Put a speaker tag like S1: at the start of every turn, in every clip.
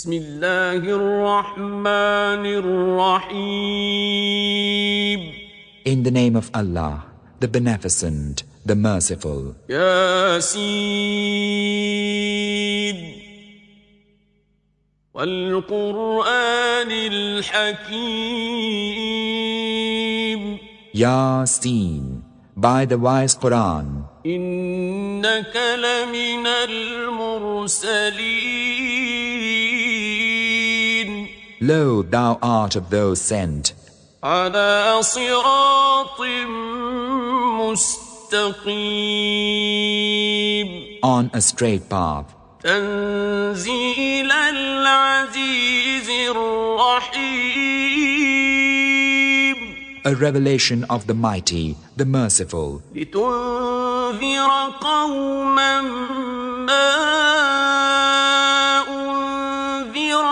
S1: بسم الله الرحمن الرحيم.
S2: In the name of Allah, the Beneficent, the Merciful.
S1: ياسين والقرآن الحكيم.
S2: Yasin, by the wise Quran.
S1: إنك لمن المرسلين.
S2: Lo, thou art of those sent
S1: على صراط مستقيم.
S2: on a straight path.
S1: تنزيل العزيز الرحيم.
S2: A revelation of the Mighty, the Merciful.
S1: لتنذر قوما ما أنذر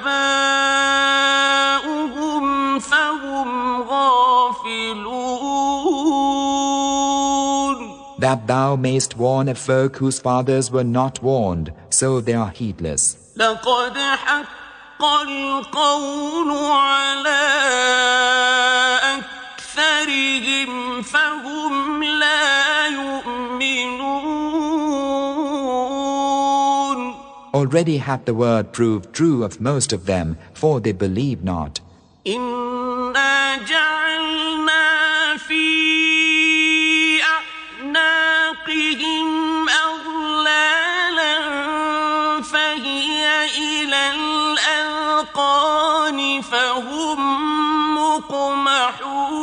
S1: آباؤهم فهم غافلون.
S2: That thou mayst warn a folk whose fathers were not warned, so they are heedless.
S1: لقد حق القول على أكثرهم فهم لا يؤمنون.
S2: Already hath the word proved true of most of them, for they believe not.
S1: إنا جعلنا في أعناقهم أغلالا فهي إلى الأذقان فهم مقمحون.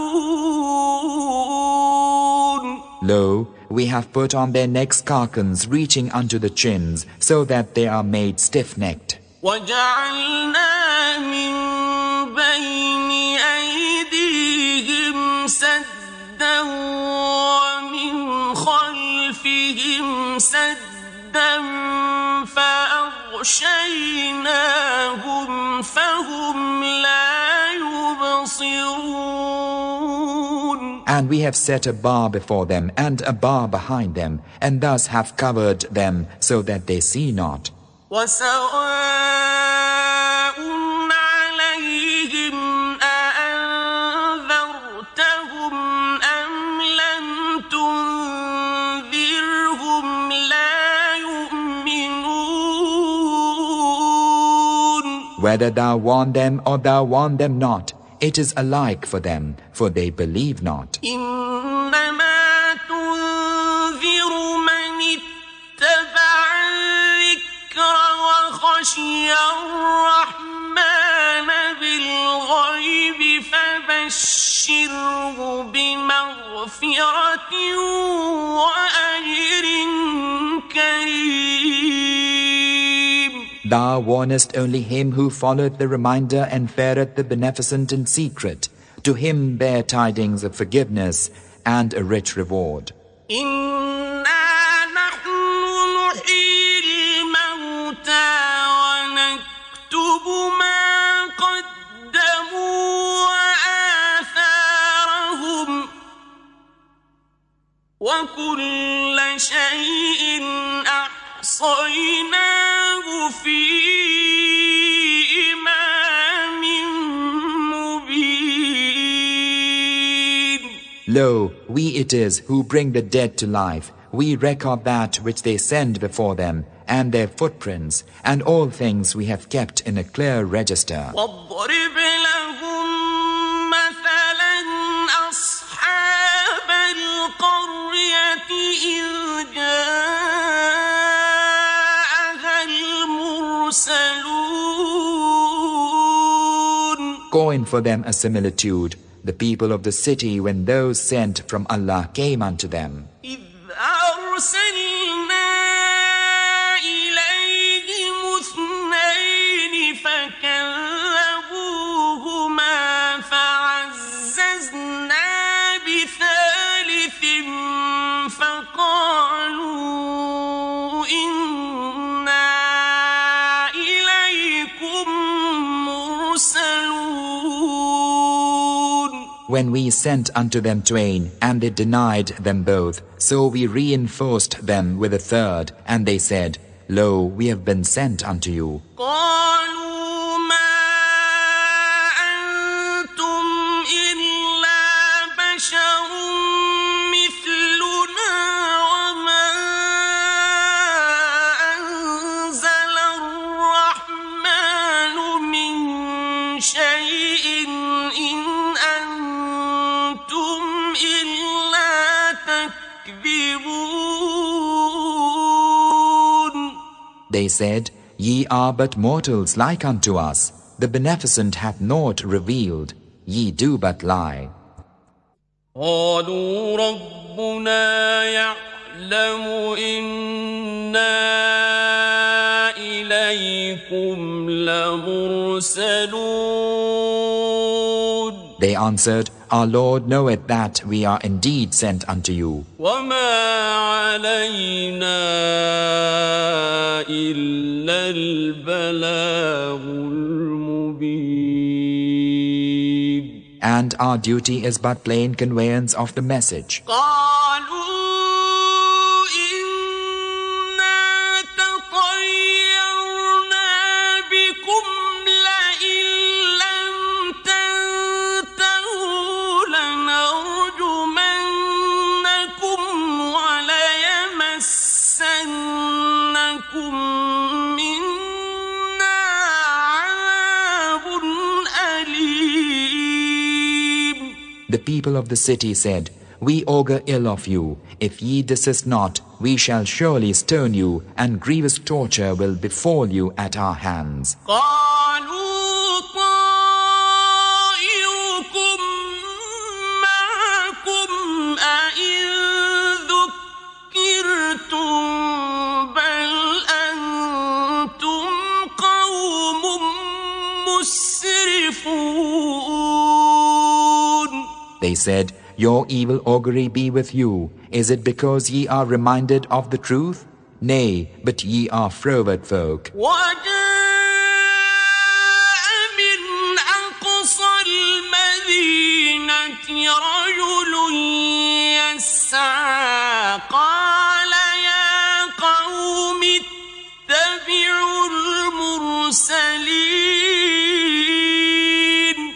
S2: Lo, we have put on their necks carcans reaching unto the chins, so that they are made stiff-necked.
S1: وجعلنا من بين أيديهم سدا ومن خلفهم سدا فأغشيناهم فهم لا يبصرون.
S2: And we have set a bar before them and a bar behind them, and thus have covered them so that they see not.
S1: وسواء عليهم أأنذرتهم أم لم تنذرهم لا يؤمنون.
S2: Whether thou warn them or thou warn them not, it is alike for them, for they believe not.
S1: إنما تنذر من اتبع الذكر وخشي الرحمن بالغيب فبشره بمغفرة وأجر كريم.
S2: Thou warnest only him who followeth the reminder and fareth the beneficent in secret. To him bear tidings of forgiveness and a rich reward.
S1: إنا نحن نحيي الموتى ونكتب ما قدموا وآثارهم وكل شيء أحصيناه في إمام مبين.
S2: Lo, we it is who bring the dead to life. We record that which they send before them, and their footprints, and all things we have kept in a clear register.
S1: واضرب لهم مثلا أصحاب القرية إذ جاءها المرسلون.
S2: Coin for them a similitude, the people of the city when those sent from Allah came unto them.
S1: إذ أرسلنا إليهم اثنين فكذبوهما فعززنا بثالث فقالوا إنا إليكم مرسلون.
S2: When we sent unto them twain, and they denied them both, so we reinforced them with a third, and they said, Lo, we have been sent unto you.
S1: قالوا ما أنتم إلا بشر مثلنا وما أنزل الرحمن من شيء إن أنتم إلا تكذبون.
S2: They said, Ye are but mortals like unto us. The Beneficent hath naught revealed. Ye do but lie.
S1: قالوا ربنا يعلم إنا إليكم لمرسلون.
S2: They answered, Our Lord knoweth that we are indeed sent unto you.
S1: وما علينا إلا البلاغ المبين.
S2: And our duty is but plain conveyance of the message.
S1: قالوا إنا تطيرنا بكم لئن لم تنتهوا لنرجمنكم وليمسنكم منا عذاب أليم.
S2: The people of the city said, We augur ill of you. If ye desist not, we shall surely stone you, and grievous torture will befall you at our hands.
S1: قالوا طائركم معكم أئن ذكرتم بل أنتم قوم مسرفون.
S2: They said, Your evil augury be with you. Is it because ye are reminded of the truth? Nay, but ye are froward folk.
S1: وجاء من أقصى المدينة رجل يسعى قال يا قوم اتبعوا المرسلين.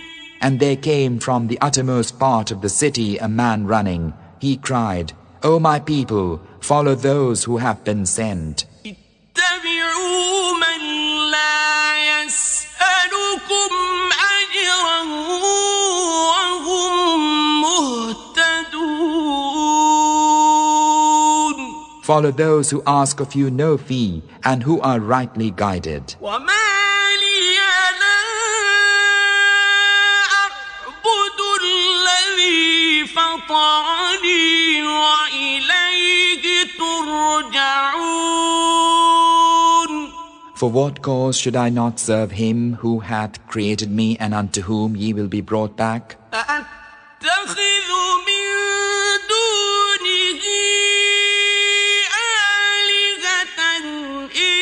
S2: And there came from the uttermost part of the city a man running. He cried, O my people, follow those who have been sent.
S1: اتبعوا من لا يسألكم أجرا وهم مهتدون.
S2: Follow those who ask of you no fee and who are rightly guided.
S1: وما لي لا أعبد الذي فطرني وإليه ترجعون.
S2: For what cause should I not serve him who hath created me and unto whom ye will be brought back?
S1: أأتخذ من دونه آلهة إن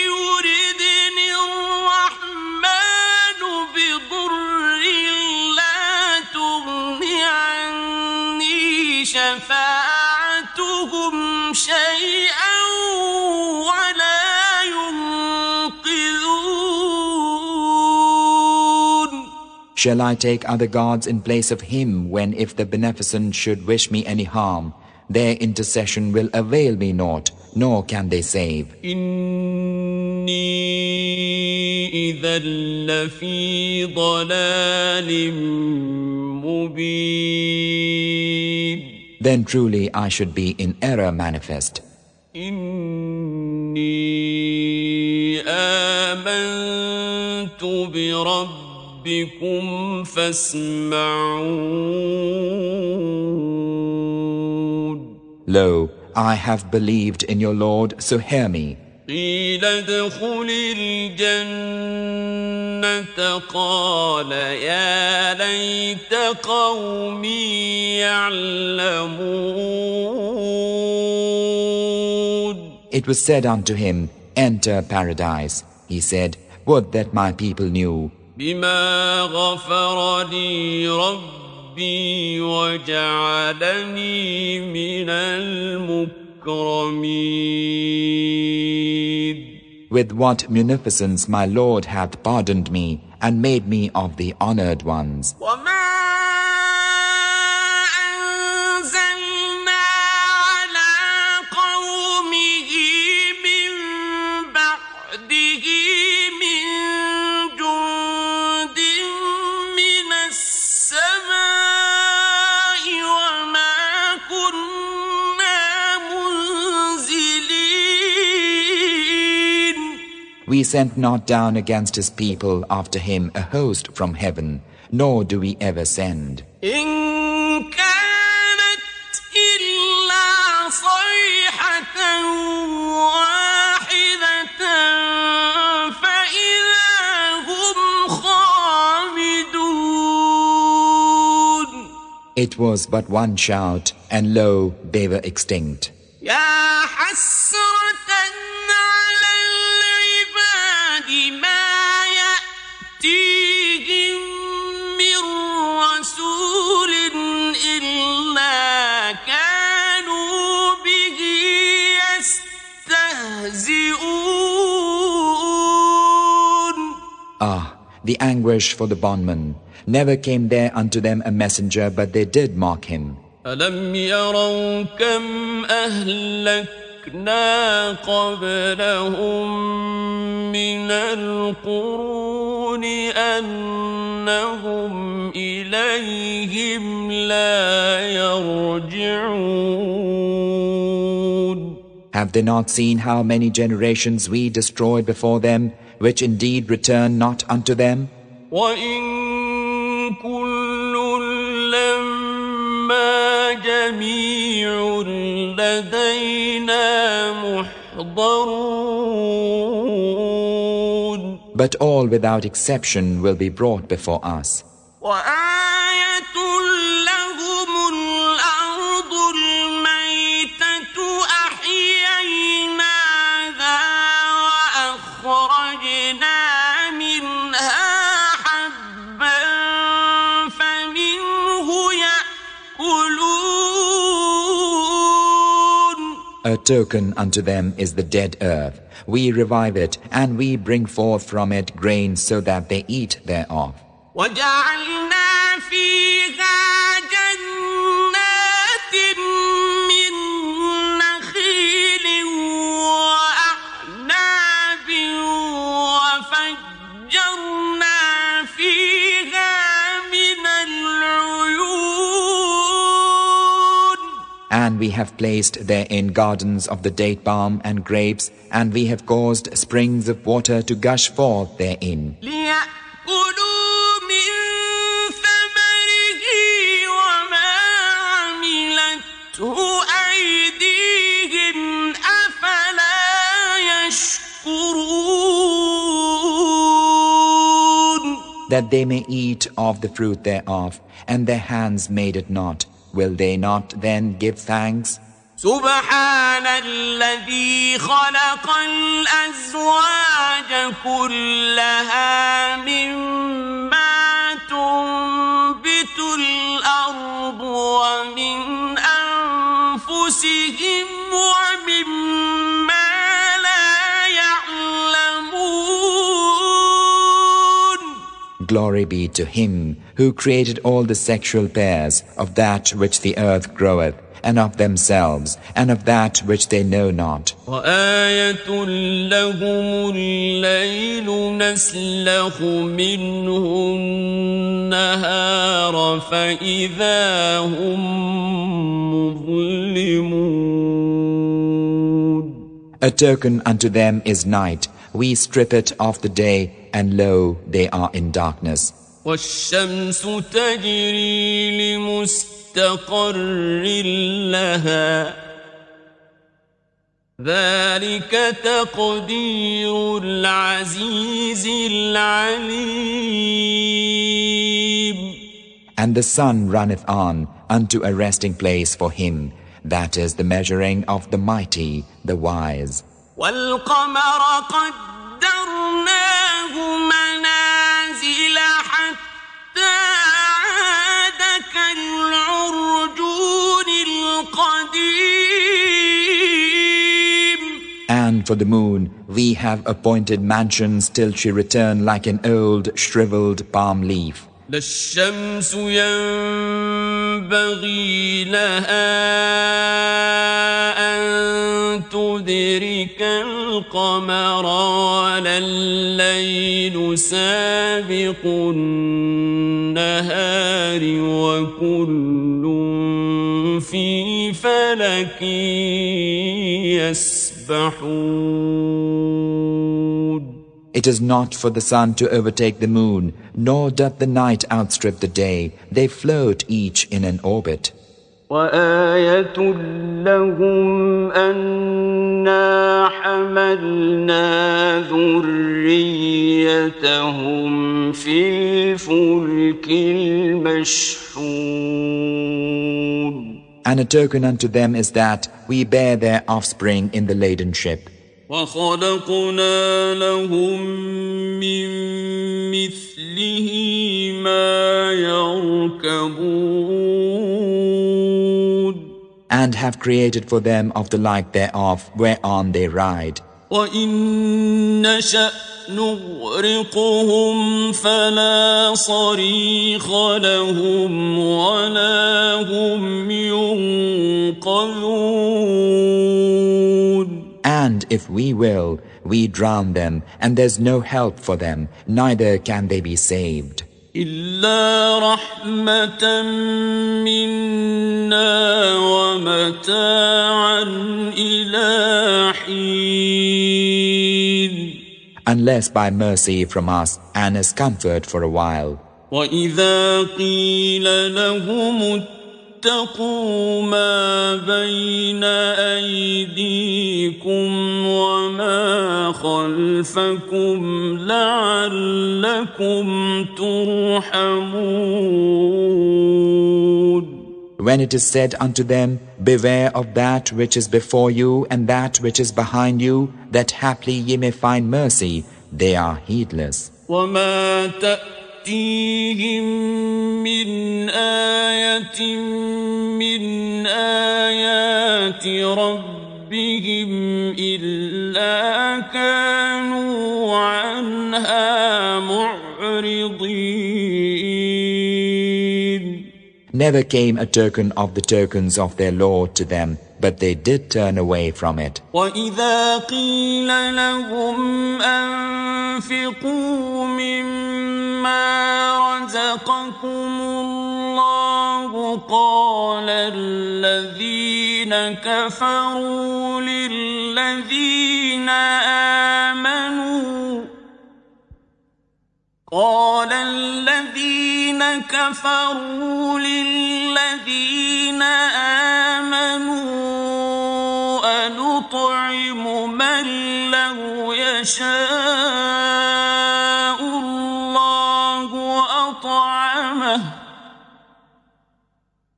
S1: يردني الرحمن بضر لا تغن عني شفاعتهم شيئا ولا ينقذون.
S2: Shall I take other gods in place of him when if the Beneficent should wish me any harm, their intercession will avail me naught, nor can they save.
S1: إني إذا لفي ضلال مبين.
S2: Then truly I should be in error manifest.
S1: إني آمنت بربكم فاسمعون.
S2: Lo, I have believed in your Lord, so hear me.
S1: قيل ادخل الجنة قال يا ليت قومي يعلمون.
S2: It was said unto him, Enter paradise. He said, Would that my people knew.
S1: بما غفر لي ربي وجعلني من المكرمين. المكرمين.
S2: With what munificence my Lord hath pardoned me and made me of the honored ones. We sent not down against his people after him a host from heaven, nor do we ever send. It was but one shout, and lo, they were extinct. Ah, the anguish for the bondman. Never came there unto them a messenger, but they did mock him.
S1: ألم يروا كم أهلكنا قبلهم من القرون أنهم إليهم لا يرجعون.
S2: Have they not seen how many generations we destroyed before them, which indeed return not unto them?
S1: وَإِن كُلٌّ لَّمَّا جَمِيعٌ لَّدَيْنَا مُحْضَرُونَ.
S2: But all without exception will be brought before us.
S1: وَآيَةٌ لَّهُمُ الْأَرْضُ الْمَيْتَةُ أَحْيَيْنَاهَا وَأَخْرَجْنَا مِنْهَا حَبًّا فَمِنْهُ يَأْكُلُونَ.
S2: A token unto them is the dead earth. We revive it, and we bring forth from it grain so that they eat thereof.
S1: وَجَعَلْنَا فِيهَا جَنَّاتٍ مِّن نَّخِيلٍ وَأَعْنَابٍ وَفَجَّرْنَا فِيهَا مِنَ الْعُيُونِ.
S2: And we have placed therein gardens of the date palm and grapes, and we have caused springs of water to gush forth therein.
S1: لِيَأْكُلُوا مِن ثَمَرِهِ وَمَا عَمِلَتْهُ أَيْدِيهِمْ أَفَلَا يَشْكُرُونَ.
S2: That they may eat of the fruit thereof, and their hands made it not. Will they not then give thanks?
S1: سبحان الذي خلق الأزواج كلها مما تنبت الأرض ومن أنفسهم ومما لا يعلمون.
S2: Glory be to him who created all the sexual pairs of that which the earth groweth, and of themselves, and of that which they know not.
S1: وآية لهم الليل نسلخ منه النهار فإذا هم مظلمون.
S2: A token unto them is night. We strip it of the day, and lo, they are in darkness.
S1: والشمس تجري لمستقر لها ذلك تقدير العزيز العليم.
S2: And the sun runneth on unto a resting place for him. That is the measuring of the mighty, the wise.
S1: والقمر قدرناه منازل حتى عاد كالعرجون القديم.
S2: for the moon, we have appointed mansions till she return like an old shriveled palm leaf.
S1: لا الشمس ينبغي لها أن تدرك القمر ولا الليل سابق النهار وكل في فلك يسبحون.
S2: It is not for the sun to overtake the moon, nor doth the night outstrip the day. They float each in an orbit.
S3: وآية لهم أنا حملنا ذريتهم في الفلك المشحون.
S2: And a token unto them is that we bear their offspring in the laden ship.
S1: وخلقنا لهم من مثله ما يركبون
S2: And have created for them of the like thereof whereon they ride.
S1: وإن نشأ نغرقهم فلا صريخ لهم ولا هم ينقذون.
S2: And if we will, we drown them, and there's no help for them, neither can they be saved.
S1: إلا رحمة منا ومتاعا إلى حين.
S2: Unless by mercy from us and as comfort for a while.
S1: وإذا قيل لهم اتقوا ما بين أيديكم وما خلفكم لعلكم ترحمون.
S2: When it is said unto them, beware of that which is before you and that which is behind you, that haply ye may find mercy, they are heedless.
S1: وما تأتيهم من آية من آيات ربهم إلا كانوا عنها معرضين.
S2: Never came a token of the tokens of their Lord to them, but they did turn away from it.
S1: وإذا قيل لهم أنفقوا مما رزقكم الله قال الذين كفروا للذين آمنوا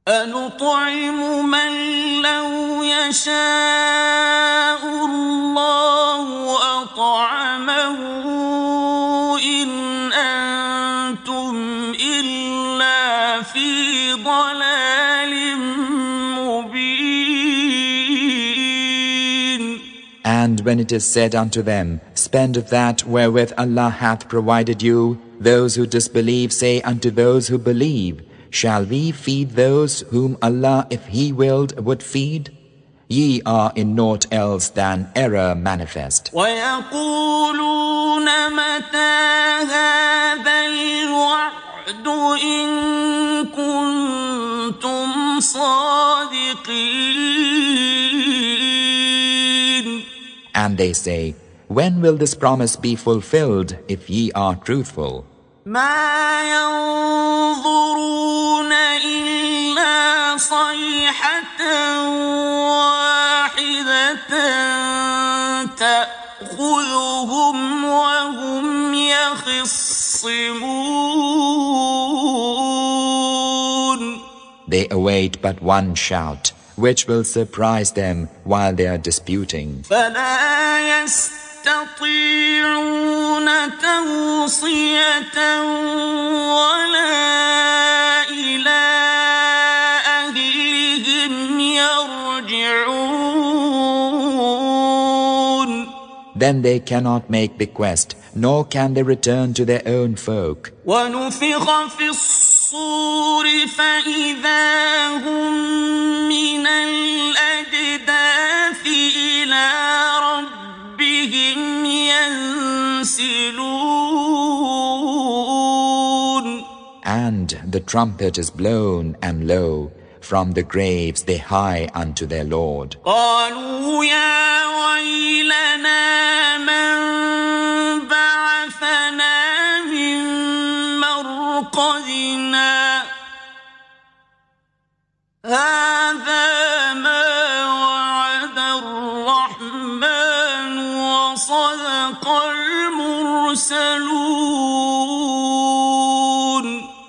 S1: أنطعم من لو يشاء الله أطعمه إن أنتم إلا في ضلال مبين.
S2: And when it is said unto them, spend of that wherewith Allah hath provided you, those who disbelieve say unto those who believe, shall we feed those whom Allah, if He willed, would feed? Ye are in naught else than error manifest.
S1: ويقولون متى هذا الوعد إن كنتم صادقين.
S2: And they say, when will this promise be fulfilled if ye are truthful?
S1: ما ينظرون إلا صيحة واحدة تأخذهم وهم يخصمون.
S2: They await but one shout, which will surprise them while they are disputing.
S1: فلا يستطيعون توصية ولا إلى أهلهم يرجعون.
S2: then they cannot make bequest, nor can they return to their own folk.
S1: ونفخ في الصور فإذا هم من الأجداث إلى ربهم ينسلون.
S2: And the trumpet is blown, and lo, from the graves they hie unto their Lord.
S1: قالوا يا ويلنا من بعثنا من مرقدنا هذا ما وعد الرحمن وصدق المرسلون.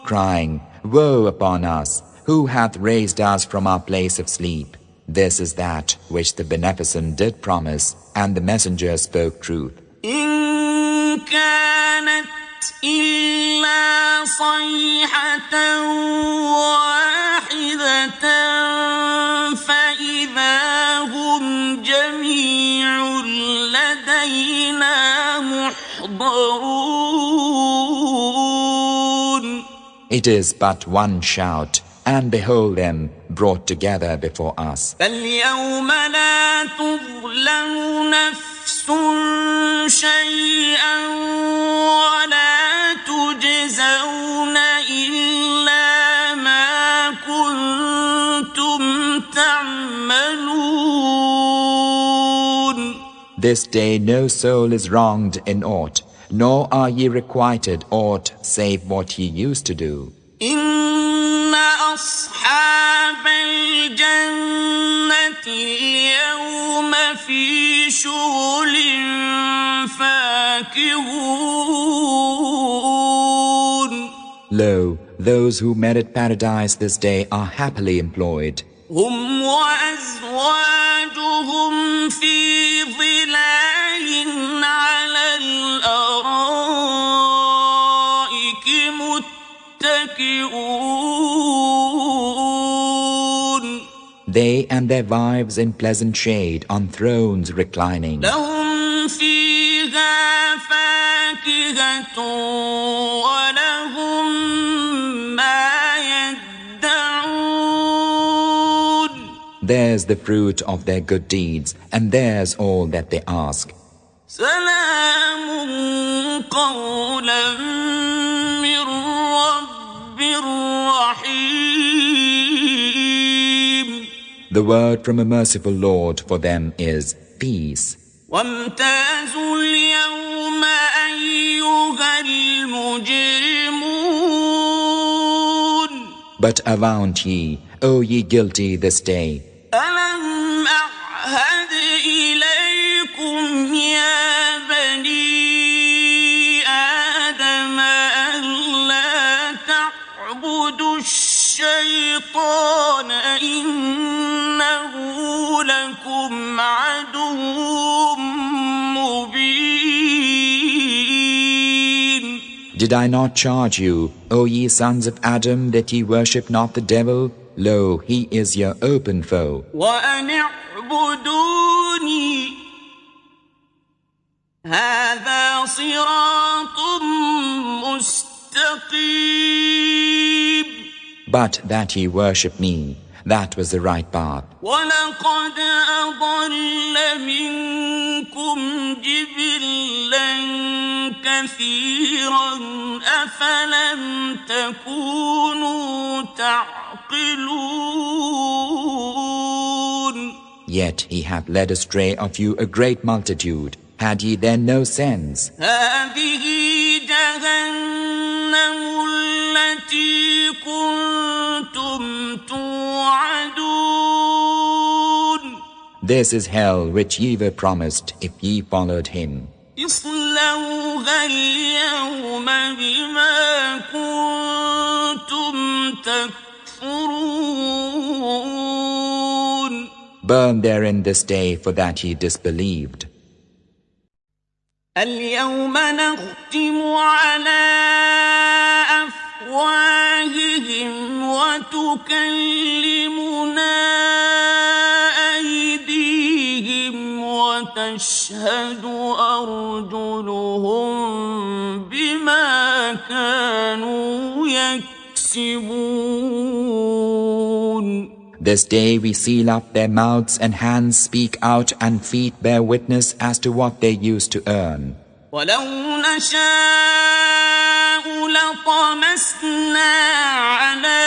S2: Crying, Woe upon us! Who hath raised us from our place of sleep? This is that which the Beneficent did promise, and the Messenger spoke truth.
S1: إن كانت إلا صيحة واحدة فإذا هم جميع لدينا محضرون.
S2: It is but one shout, and behold them brought together before us.
S1: فاليوم لا تظلم نفس شيئا ولا تجزون إلا ما كنتم تعملون.
S2: This day no soul is wronged in aught, nor are ye requited aught save what ye used to do.
S1: إن أصحاب الجنة اليوم في شغل فاكهون.
S2: Lo, those who merit paradise this day are happily employed.
S1: هم وأزواجهم في ظلال على الأرائك متكئون.
S2: They and their wives in pleasant shade on thrones reclining.
S1: لهم فيها فاكهة ولهم ما يدعون.
S2: Theirs the fruit of their good deeds, and theirs all that they ask.
S1: سلام قولا من رب رحيم.
S2: The word from a merciful Lord for them is peace.
S1: وامتازوا اليوم أيها المجرمون.
S2: But avaunt ye, O ye guilty this day.
S1: ألم أعهد إليكم يا بني آدم ألا تعبدوا الشيطان إنه لكم عدو مبين.
S2: Did I not charge you, O ye sons of Adam, that ye worship not the devil? Lo, he is your open foe.
S1: وأن اعبدوني هذا صراط مستقيم.
S2: But that ye worship me, that was the right path.
S1: ولقد أضل منكم جبلا كثيرا أفلم تكونوا تعقلون.
S2: Yet he hath led astray of you a great multitude. Had ye then no sense?
S1: هذه جهنم التي كنتم توعدون.
S2: This is hell which ye were promised if ye followed him.
S1: اصلوها اليوم بما كنتم تكفرون.
S2: Burn therein this day for that ye disbelieved.
S1: اليوم نختم على أفواههم وتكلمنا أيديهم وتشهد وتشهد أرجلهم بما كانوا يكسبون.
S2: This day we seal up their mouths and hands speak out and feet bear witness as to what they used to earn.
S1: ولو نشاء لطمسنا على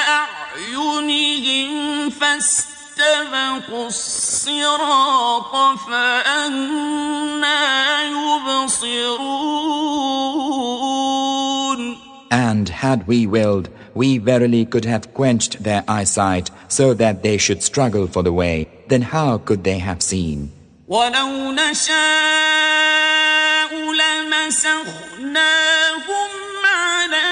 S1: أعينهم فاستبقوا الصراط فأنى يبصرون.
S2: And had we willed, we verily could have quenched their eyesight so that they should struggle for the way. Then how could they have seen?
S1: ولو نشاء لمسخناهم على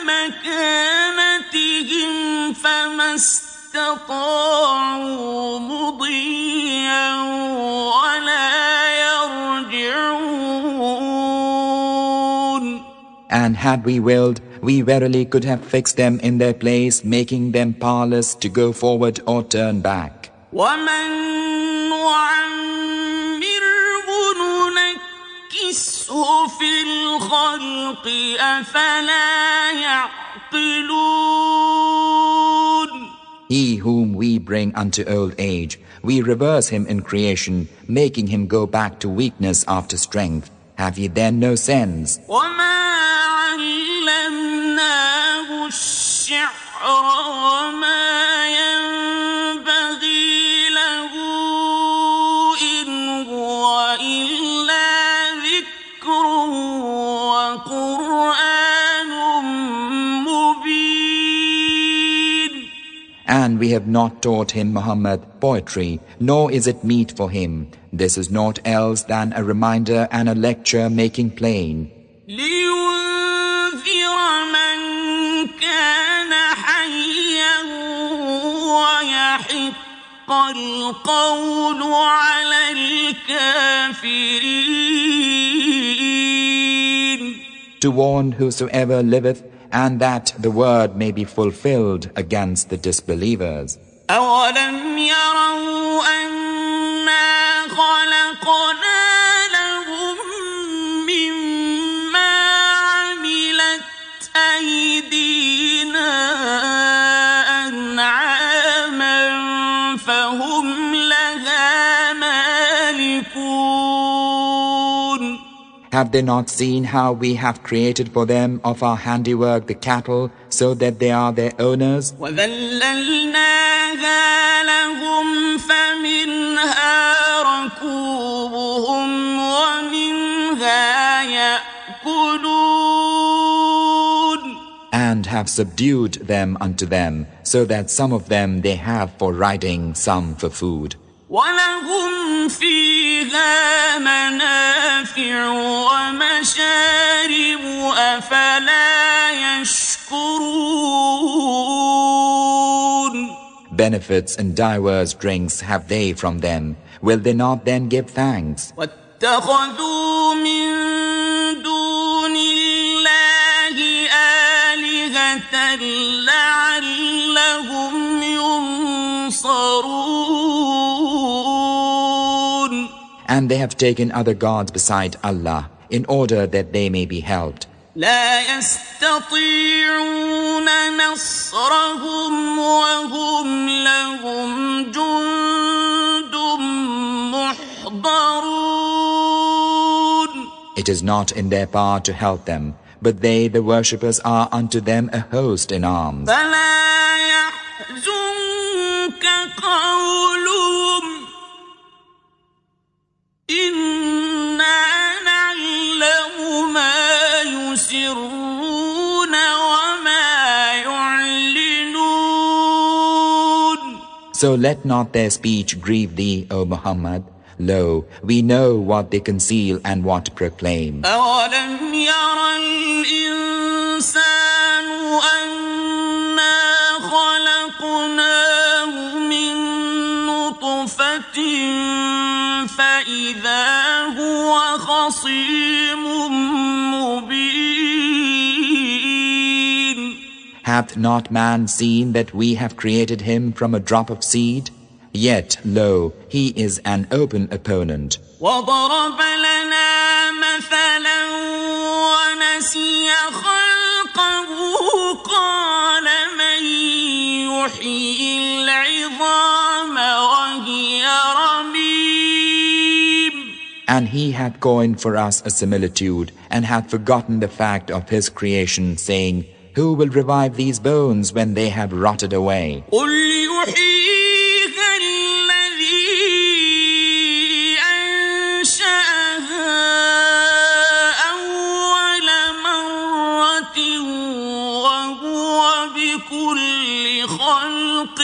S1: مكانتهم فما استطاعوا مضيا ولا يرجعون.
S2: And had we willed, we verily could have fixed them in their place, making them powerless to go forward or turn back.
S1: ومن نعمره ننكسه في الخلق أفلا يعقلون.
S2: He whom we bring unto old age, we reverse him in creation, making him go back to weakness after strength. Have ye then no sense?
S1: وما علمناه الشعر وما ينبغي له إن هو إلا ذكر وقرآن مبين.
S2: And we have not taught him, Muhammad, poetry, nor is it meet for him. This is naught else than a reminder and a lecture making plain.
S1: لينذر من كان حيا ويحق القول على الكافرين.
S2: To warn whosoever liveth, and that the word may be fulfilled against the disbelievers.
S1: أولم يروا أنا خلقنا لهم مما عملت أيدينا أنعاما فهم لها مالكون.
S2: Have they not seen how we have created for them of our handiwork the cattle, so that they are their owners?
S1: وذللناها لهم فمنها ركوبهم ومنها يأكلون.
S2: And have subdued them unto them, so that some of them they have for riding, some for food.
S1: ولهم فيها منافع ومشارب أفلا يشكرون.
S2: Benefits and divers drinks have they from them. Will they not then give thanks?
S1: واتخذوا من دون الله آلهة لعلهم ينصرون.
S2: And they have taken other gods beside Allah, in order that they may be helped.
S1: لا يستطيعون نصرهم وهم لهم جند محضرون.
S2: It is not in their power to help them, but they, the worshippers, are unto them a host in arms.
S1: فلا يحزنك قولهم إنا نعلم ما يسرون وما يعلنون.
S2: So let not their speech grieve thee, O Muhammad. Lo, we know what they conceal and what proclaim.
S1: أولم ير الإنسان أنا خلقناه من نطفة فإذا هو خصيم مبين.
S2: Hath not man seen that we have created him from a drop of seed? Yet, lo, he is an open opponent.
S1: وضرب لنا مثلا ونسي خلقه قال من يحيي العظام وهي رميم.
S2: And he hath coined for us a similitude, and hath forgotten the fact of his creation, saying, Who will revive these bones when they have rotted away?
S1: قل يحييها الذي أنشأها أول مرة وهو بكل خلق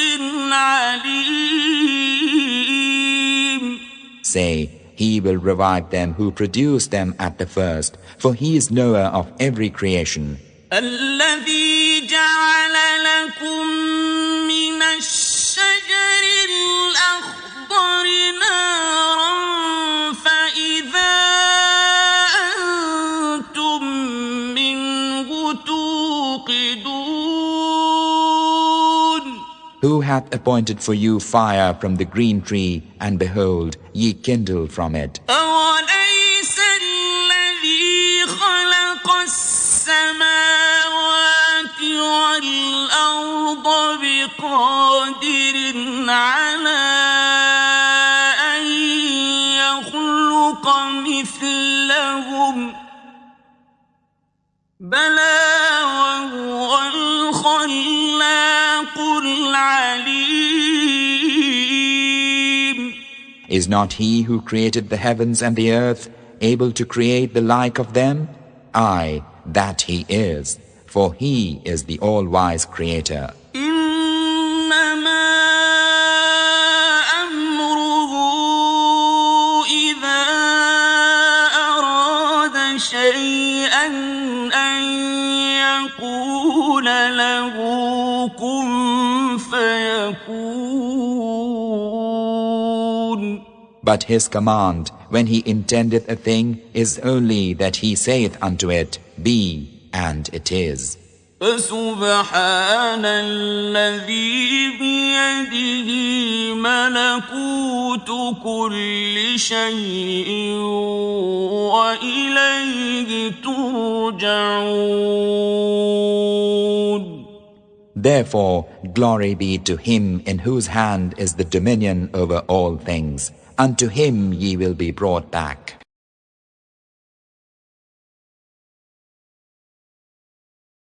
S1: عليم.
S2: Say, He will revive them who produced them at the first, for he is knower of every creation.
S1: الذي جعل لكم من الشجر الأخضر نارا فإذا أنتم منه توقدون.
S2: Who hath appointed for you fire from the green tree, and behold, ye kindle from it.
S1: أوليس الذي خلق السماوات والأرض بقادر على أن يخلق مثلهم بلى وهو الخلاق العليم.
S2: Is not he who created the heavens and the earth able to create the like of them? Aye, that he is, for he is the all-wise creator.
S1: إنما أمره إذا أراد شيئا أن يقول له كن فيكون.
S2: But his command, when he intendeth a thing, is only that he saith unto it, Be, and it is.
S1: فسبحان الذي بيده ملكوت كل شيء وإليه ترجعون.
S2: Therefore, glory be to him in whose hand is the dominion over all things. Unto him ye will be brought back.